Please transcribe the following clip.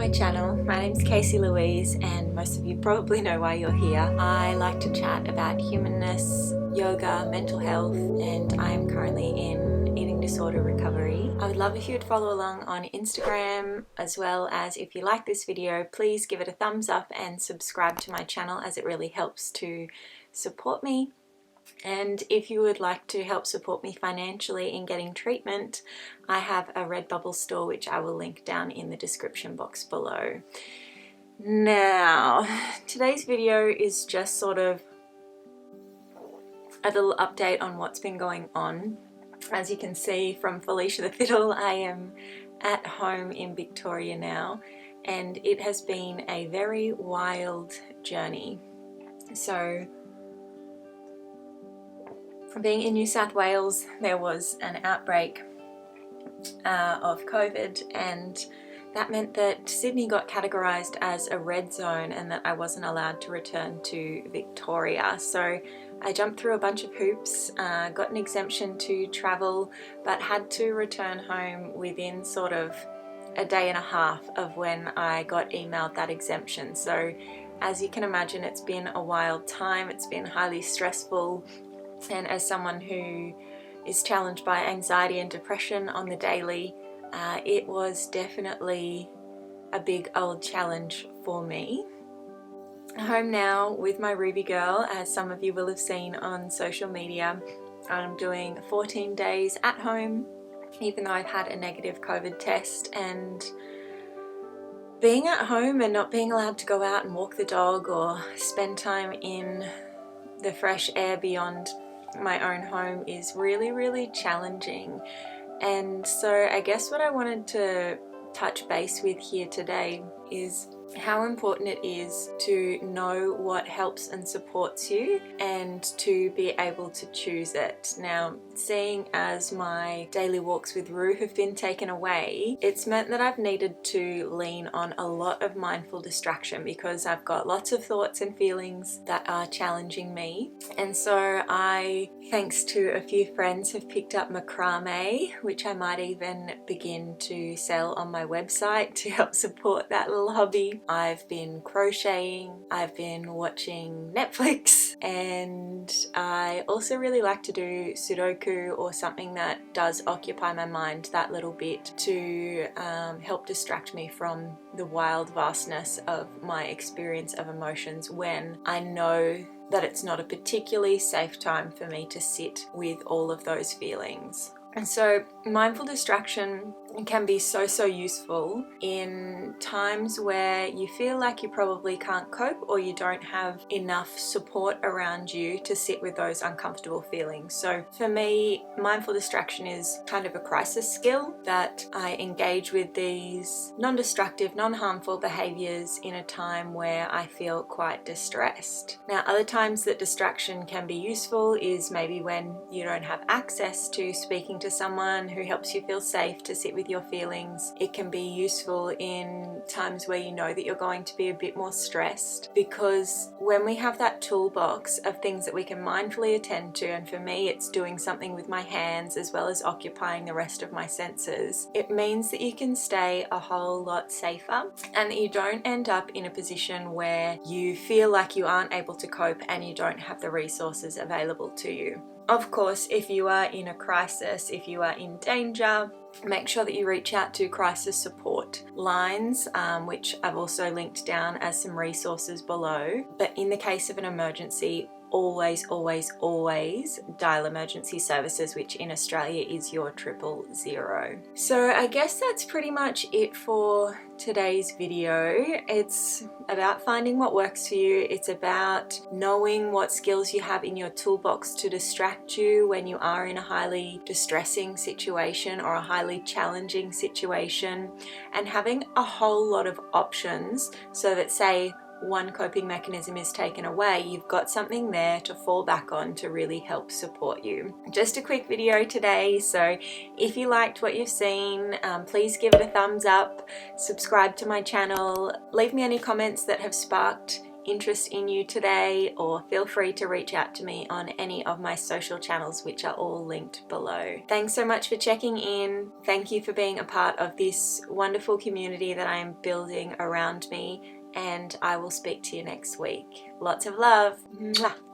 my channel. My name's Casey Louise and most of you probably know why you're here. I like to chat about humanness, yoga, mental health, and I am currently in eating disorder recovery. I would love if you would follow along on Instagram, as well as if you like this video, please give it a thumbs up and subscribe to my channel, as it really helps to support me. And if you would like to help support me financially in getting treatment, I have a Redbubble store which I will link down in the description box below. Now, today's video is just sort of a little update on what's been going on. As you can see from Felicia the Fiddle, I am at home in Victoria now, and it has been a very wild journey. So, being in New South Wales, there was an outbreak of COVID, and that meant that Sydney got categorised as a red zone and that I wasn't allowed to return to Victoria. So I jumped through a bunch of hoops, got an exemption to travel, but had to return home within sort of a day and a half of when I got emailed that exemption. So as you can imagine, it's been a wild time. It's been highly stressful. And as someone who is challenged by anxiety and depression on the daily, it was definitely a big old challenge for me. Home now with my Ruby girl, as some of you will have seen on social media. I'm doing 14 days at home, even though I've had a negative COVID test, and being at home and not being allowed to go out and walk the dog or spend time in the fresh air beyond my own home is really challenging. And so I guess what I wanted to touch base with here today is how important it is to know what helps and supports you and to be able to choose it. Now, seeing as my daily walks with Rue have been taken away, it's meant that I've needed to lean on a lot of mindful distraction because I've got lots of thoughts and feelings that are challenging me. And so I, thanks to a few friends, have picked up macrame, which I might even begin to sell on my website to help support that little hobby. I've been crocheting, I've been watching Netflix, and I also really like to do Sudoku or something that does occupy my mind that little bit to help distract me from the wild vastness of my experience of emotions when I know that it's not a particularly safe time for me to sit with all of those feelings. And so mindful distraction can be so useful in times where you feel like you probably can't cope or you don't have enough support around you to sit with those uncomfortable feelings. So for me, mindful distraction is kind of a crisis skill that I engage with these non-destructive, non-harmful behaviors in a time where I feel quite distressed. Now, other times that distraction can be useful is maybe when you don't have access to speaking to someone who helps you feel safe to sit with your feelings. It can be useful in times where you know that you're going to be a bit more stressed, because when we have that toolbox of things that we can mindfully attend to, and for me it's doing something with my hands as well as occupying the rest of my senses, it means that you can stay a whole lot safer and that you don't end up in a position where you feel like you aren't able to cope and you don't have the resources available to you. Of course, if you are in a crisis, if you are in danger, make sure that you reach out to crisis support lines, which I've also linked down as some resources below. But in the case of an emergency, always dial emergency services, which in Australia is your 000. So I guess that's pretty much it for today's video. It's about finding what works for you. It's about knowing what skills you have in your toolbox to distract you when you are in a highly distressing situation or a highly challenging situation, and having a whole lot of options so that, say, one coping mechanism is taken away, you've got something there to fall back on to really help support you. Just a quick video today, so if you liked what you've seen, please give it a thumbs up, subscribe to my channel, leave me any comments that have sparked interest in you today, or feel free to reach out to me on any of my social channels, which are all linked below. Thanks so much for checking in. Thank you for being a part of this wonderful community that I am building around me, and I will speak to you next week. Lots of love. Mwah.